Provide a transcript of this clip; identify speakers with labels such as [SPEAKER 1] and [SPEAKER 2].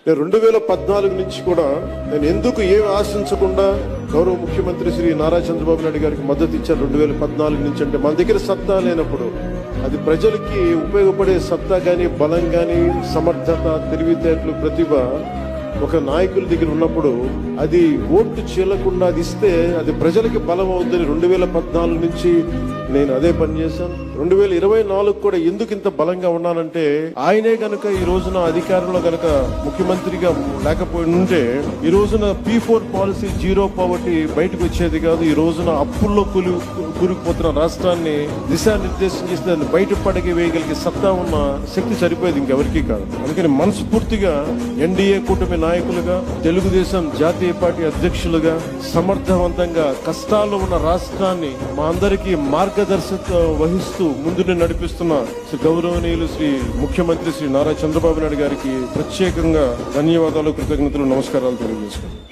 [SPEAKER 1] నేను 2014 నుంచి కూడా నేను ఎందుకు ఏం ఆశించకుండా గౌరవ ముఖ్యమంత్రి శ్రీ నారా చంద్రబాబు నాయుడు గారికి మద్దతు ఇచ్చాను 2014 నుంచి అంటే మన దగ్గర సత్తా లేనప్పుడు అది ప్రజలకి ఉపయోగపడే సత్తా కానీ బలం కానీ సమర్థత తెలివితేటలు ప్రతిభ ఒక నాయకుల దగ్గర ఉన్నప్పుడు అది ఓట్లు చీలకుండా అది ఇస్తే అది ప్రజలకి బలం అవుతుందని 2014 నుంచి నేను అదే పని చేశాను. 2024 కూడా ఎందుకు ఇంత బలంగా ఉన్నానంటే ఆయనే గనక ఈ రోజున అధికారంలో గనక ముఖ్యమంత్రిగా లేకపోయి ఉంటే ఈ రోజున P4 పాలసీ జీరో పావర్టీ బయటకు వచ్చేది కాదు. ఈ రోజున అప్పుల్లో కూరుకుపోతున్న రాష్ట్రాన్ని దిశానిర్దేశం చేసి దాన్ని బయట పడగి వేయగలిగే సత్తా ఉన్న శక్తి సరిపోయేది ఇంకెవరికీ కాదు. అందుకని మనస్ఫూర్తిగా ఎన్డీఏ కూటమి నాయకులుగా తెలుగుదేశం జాతీయ పార్టీ అధ్యక్షులుగా సమర్థవంతంగా కష్టాల్లో ఉన్న రాష్ట్రాన్ని మా అందరికీ మార్గదర్శకత్వం వహిస్తూ ముందుని నడిపిస్తున్న గౌరవనీయులు శ్రీ ముఖ్యమంత్రి శ్రీ నారా చంద్రబాబు నాయుడు గారికి ప్రత్యేకంగా ధన్యవాదాలు, కృతజ్ఞతలు, నమస్కారాలు తెలియజేస్తున్నాను.